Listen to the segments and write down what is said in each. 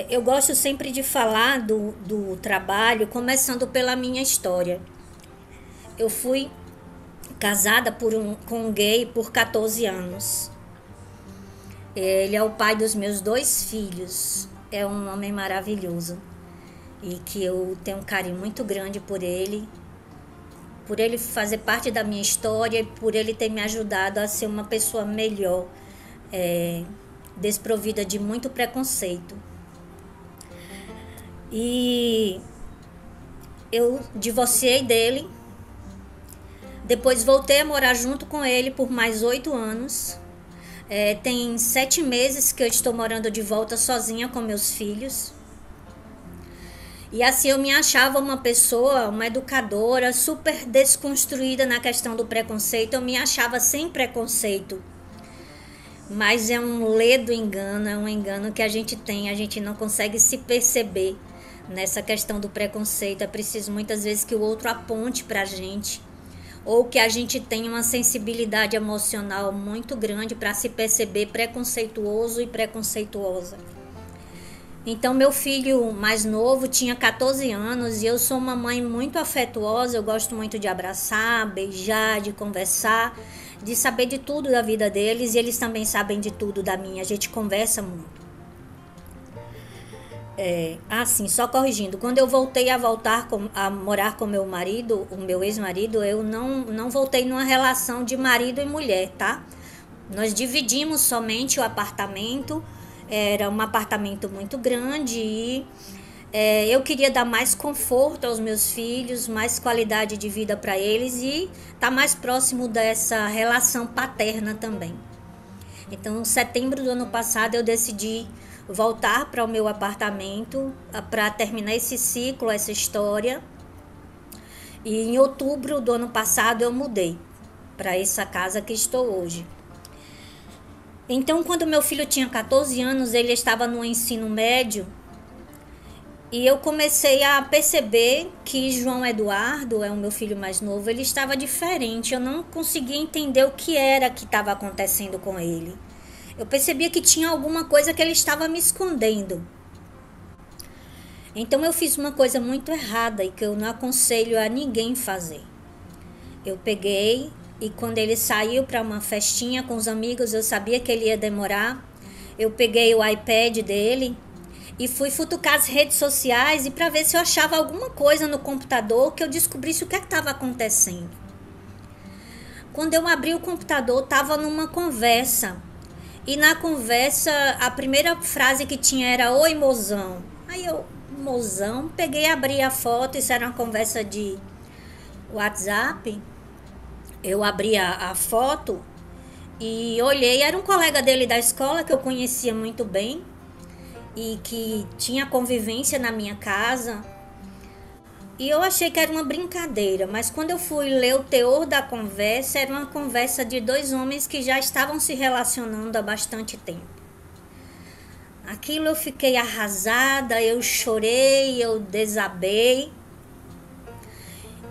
Eu gosto sempre de falar do trabalho, começando pela minha história. Eu fui casada com um gay por 14 anos. Ele é o pai dos meus 2 filhos. É um homem maravilhoso. E que eu tenho um carinho muito grande por ele fazer parte da minha história e por ele ter me ajudado a ser uma pessoa melhor, desprovida de muito preconceito. E eu divorciei dele, depois voltei a morar junto com ele por mais 8 anos. Tem 7 meses que eu estou morando de volta sozinha com meus filhos. E assim eu me achava uma pessoa, uma educadora super desconstruída na questão do preconceito. Eu me achava sem preconceito. Mas é um ledo engano, é um engano que a gente tem, a gente não consegue se perceber nessa questão do preconceito. É preciso muitas vezes que o outro aponte pra gente, ou que a gente tenha uma sensibilidade emocional muito grande para se perceber preconceituoso e preconceituosa. Então, meu filho mais novo tinha 14 anos e eu sou uma mãe muito afetuosa. Eu gosto muito de abraçar, beijar, de conversar, de saber de tudo da vida deles, e eles também sabem de tudo da minha. A gente conversa muito. Assim, só corrigindo, quando eu voltei a morar com meu marido, o meu ex-marido, eu não voltei numa relação de marido e mulher, tá? Nós dividimos somente o apartamento. Era um apartamento muito grande e eu queria dar mais conforto aos meus filhos, mais qualidade de vida para eles e estar mais próximo dessa relação paterna também. Então, em setembro do ano passado, eu decidi voltar para o meu apartamento para terminar esse ciclo, essa história. E em outubro do ano passado eu mudei para essa casa que estou hoje. Então, quando meu filho tinha 14 anos, ele estava no ensino médio e eu comecei a perceber que João Eduardo, é o meu filho mais novo, ele estava diferente. Eu não conseguia entender o que era que estava acontecendo com ele. Eu percebia que tinha alguma coisa que ele estava me escondendo. Então eu fiz uma coisa muito errada e que eu não aconselho a ninguém fazer. Eu peguei e quando ele saiu para uma festinha com os amigos, eu sabia que ele ia demorar. Eu peguei o iPad dele e fui futucar as redes sociais e para ver se eu achava alguma coisa no computador que eu descobrisse o que estava acontecendo. Quando eu abri o computador, estava numa conversa. E na conversa, a primeira frase que tinha era: "Oi, mozão". Aí eu, mozão, peguei e abri a foto. Isso era uma conversa de WhatsApp. Eu abri a foto e olhei. Era um colega dele da escola que eu conhecia muito bem e que tinha convivência na minha casa. E eu achei que era uma brincadeira, mas quando eu fui ler o teor da conversa, era uma conversa de 2 homens que já estavam se relacionando há bastante tempo. Aquilo eu fiquei arrasada, eu chorei, eu desabei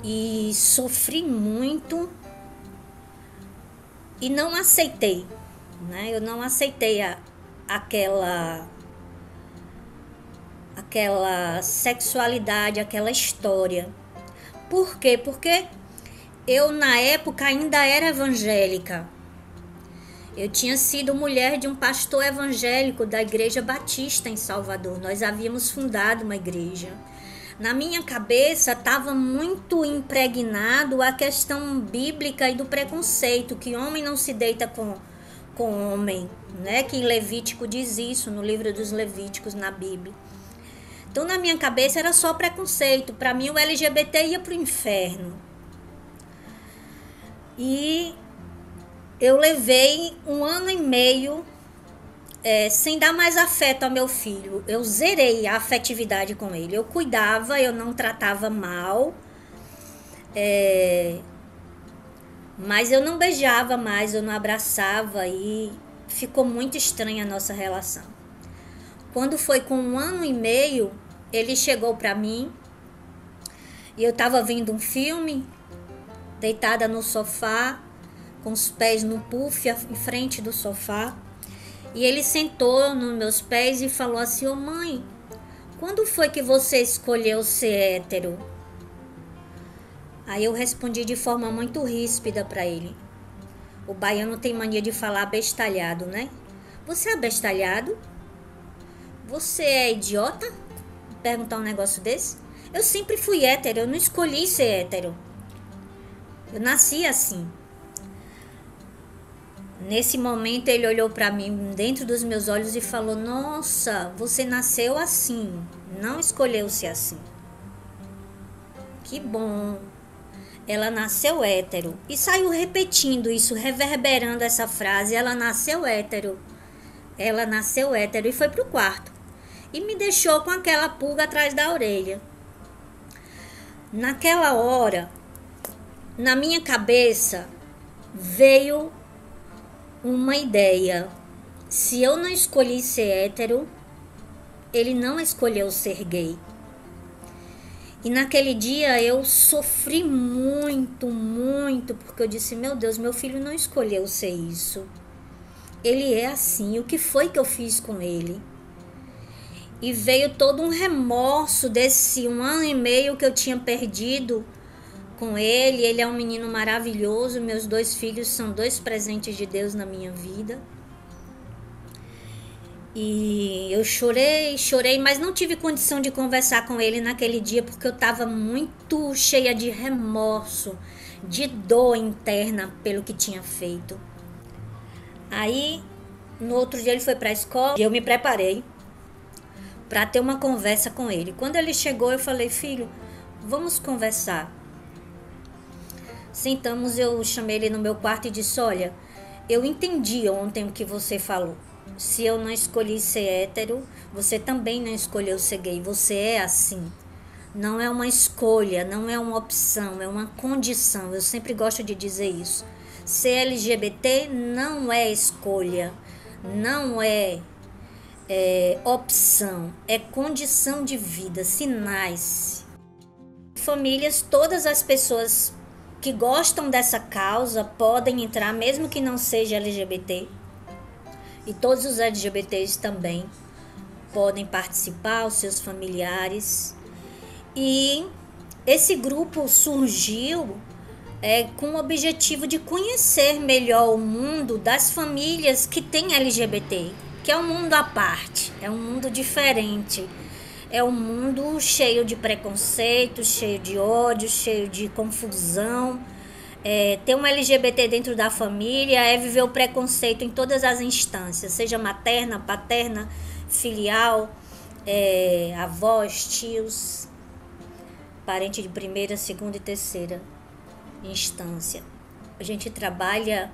e sofri muito e não aceitei, né? Eu não aceitei aquela sexualidade, aquela história. Por quê? Porque eu na época ainda era evangélica. Eu tinha sido mulher de um pastor evangélico da Igreja Batista em Salvador. Nós havíamos fundado uma igreja. Na minha cabeça estava muito impregnado a questão bíblica e do preconceito, que homem não se deita com homem, né? Que em Levítico diz isso, no livro dos Levíticos, na Bíblia. Então, na minha cabeça era só preconceito. Para mim, o LGBT ia pro inferno. E eu levei 1 ano e meio sem dar mais afeto ao meu filho. Eu zerei a afetividade com ele. Eu cuidava, eu não tratava mal. Mas eu não beijava mais, eu não abraçava e ficou muito estranha a nossa relação. Quando foi com 1 ano e meio, ele chegou para mim e eu estava vendo um filme, deitada no sofá, com os pés no puff em frente do sofá. E ele sentou nos meus pés e falou assim: "Ô mãe, quando foi que você escolheu ser hétero? Aí eu respondi de forma muito ríspida para ele. O baiano tem mania de falar abestalhado, né? Você é abestalhado? Você é idiota? Perguntar um negócio desse? Eu sempre fui hétero, eu não escolhi ser hétero. Eu nasci assim. Nesse momento ele olhou para mim dentro dos meus olhos e falou: nossa, você nasceu assim, não escolheu ser assim. Que bom. Ela nasceu hétero. E saiu repetindo isso, reverberando essa frase. Ela nasceu hétero. Ela nasceu hétero. E foi pro quarto. E me deixou com aquela pulga atrás da orelha. Naquela hora, na minha cabeça, veio uma ideia. Se eu não escolhi ser hétero, ele não escolheu ser gay. E naquele dia eu sofri muito, muito, porque eu disse: meu Deus, meu filho não escolheu ser isso. Ele é assim, o que foi que eu fiz com ele? E veio todo um remorso desse 1 ano e meio que eu tinha perdido com ele. Ele é um menino maravilhoso, meus 2 filhos são 2 presentes de Deus na minha vida. E eu chorei, mas não tive condição de conversar com ele naquele dia porque eu estava muito cheia de remorso, de dor interna pelo que tinha feito. Aí, no outro dia ele foi para a escola e eu me preparei para ter uma conversa com ele. Quando ele chegou, eu falei: filho, vamos conversar. Sentamos, eu chamei ele no meu quarto e disse: olha, eu entendi ontem o que você falou. Se eu não escolhi ser hétero, você também não escolheu ser gay. Você é assim. Não é uma escolha, não é uma opção, é uma condição. Eu sempre gosto de dizer isso. Ser LGBT não é escolha, não é opção, é condição de vida, sinais. Famílias, todas as pessoas que gostam dessa causa podem entrar, mesmo que não seja LGBT. E todos os LGBTs também podem participar, os seus familiares. E esse grupo surgiu com o objetivo de conhecer melhor o mundo das famílias que têm LGBT, que é um mundo à parte, é um mundo diferente. É um mundo cheio de preconceito, cheio de ódio, cheio de confusão. Ter um LGBT dentro da família é viver o preconceito em todas as instâncias, seja materna, paterna, filial, avós, tios, parente de primeira, segunda e terceira instância. A gente trabalha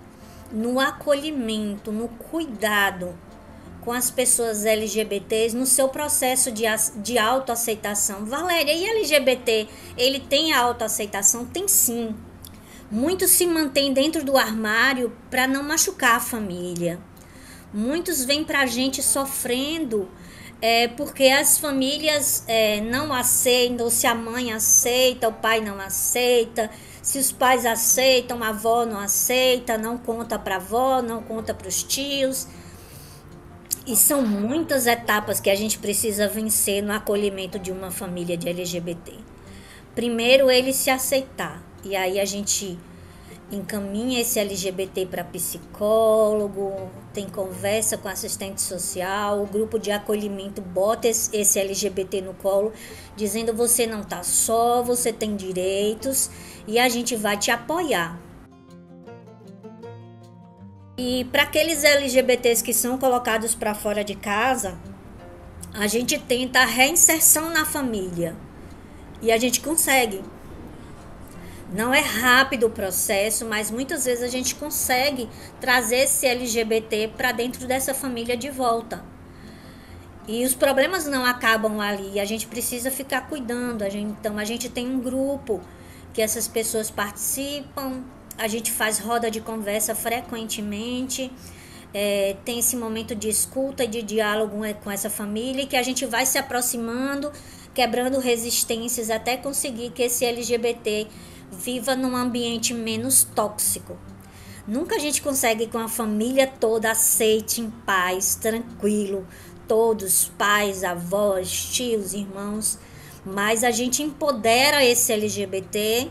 no acolhimento, no cuidado com as pessoas LGBTs no seu processo de autoaceitação. Valéria, e LGBT, ele tem a autoaceitação? Tem sim. Muitos se mantêm dentro do armário para não machucar a família. Muitos vêm para a gente sofrendo porque as famílias não aceitam, ou se a mãe aceita, o pai não aceita. Se os pais aceitam, a avó não aceita, não conta para a avó, não conta para os tios. E são muitas etapas que a gente precisa vencer no acolhimento de uma família de LGBT. Primeiro, ele se aceitar. E aí a gente encaminha esse LGBT para psicólogo, tem conversa com assistente social, o grupo de acolhimento bota esse LGBT no colo, dizendo: você não está só, você tem direitos e a gente vai te apoiar. E para aqueles LGBTs que são colocados para fora de casa, a gente tenta a reinserção na família e a gente consegue. Não é rápido o processo, mas muitas vezes a gente consegue trazer esse LGBT para dentro dessa família de volta. E os problemas não acabam ali, a gente precisa ficar cuidando. Então a gente tem um grupo que essas pessoas participam, a gente faz roda de conversa frequentemente, tem esse momento de escuta e de diálogo com essa família, que a gente vai se aproximando, quebrando resistências até conseguir que esse LGBT viva num ambiente menos tóxico. Nunca a gente consegue que uma família toda aceite em paz, tranquilo, todos, pais, avós, tios, irmãos, mas a gente empodera esse LGBT,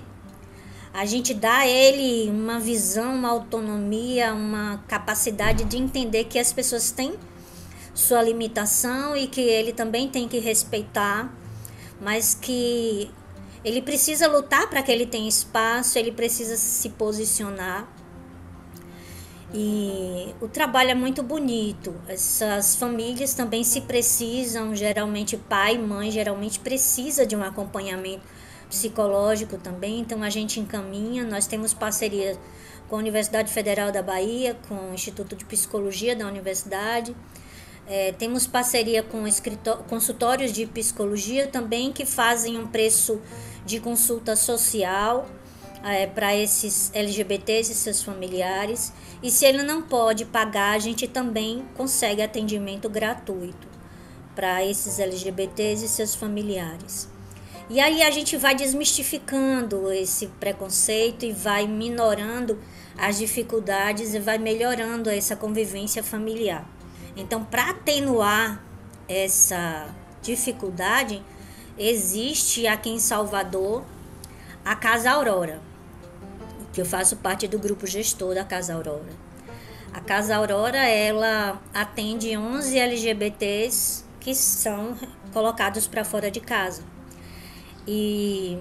a gente dá a ele uma visão, uma autonomia, uma capacidade de entender que as pessoas têm sua limitação e que ele também tem que respeitar, mas que ele precisa lutar para que ele tenha espaço, ele precisa se posicionar. E o trabalho é muito bonito. Essas famílias também se precisam, geralmente pai e mãe geralmente precisa de um acompanhamento psicológico também, então a gente encaminha. Nós temos parceria com a Universidade Federal da Bahia, com o Instituto de Psicologia da Universidade. Temos parceria com consultórios de psicologia também, que fazem um preço de consulta social para esses LGBTs e seus familiares. E se ele não pode pagar, a gente também consegue atendimento gratuito para esses LGBTs e seus familiares. E aí a gente vai desmistificando esse preconceito e vai minorando as dificuldades e vai melhorando essa convivência familiar. Então, para atenuar essa dificuldade, existe aqui em Salvador a Casa Aurora, que eu faço parte do grupo gestor da Casa Aurora. A Casa Aurora, ela atende 11 LGBTs que são colocados para fora de casa. E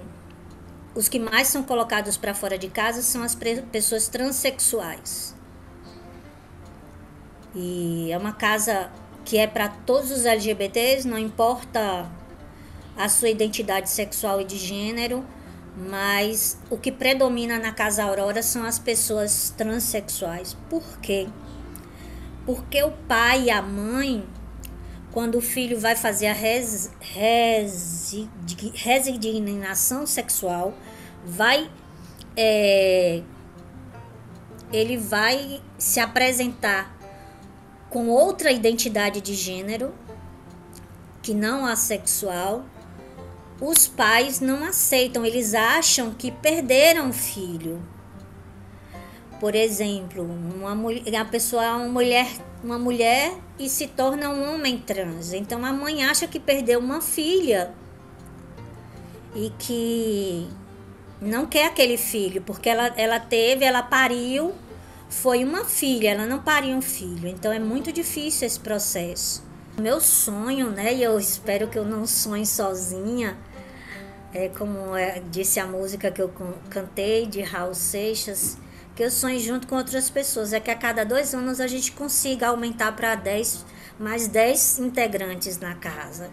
os que mais são colocados para fora de casa são as pessoas transexuais. E é uma casa que é para todos os LGBTs, não importa a sua identidade sexual e de gênero, mas o que predomina na Casa Aurora são as pessoas transexuais. Por quê? Porque o pai e a mãe, quando o filho vai fazer a resignação sexual, ele vai se apresentar com outra identidade de gênero, que não assexual. Os pais não aceitam, eles acham que perderam o filho. Por exemplo, uma mulher e se torna um homem trans. Então a mãe acha que perdeu uma filha e que não quer aquele filho, porque ela pariu, foi uma filha, ela não pariu um filho. Então é muito difícil esse processo. Meu sonho, né, e eu espero que eu não sonhe sozinha, como disse a música que eu cantei de Raul Seixas, que eu sonho junto com outras pessoas, é que a cada 2 anos a gente consiga aumentar para mais 10 integrantes na casa.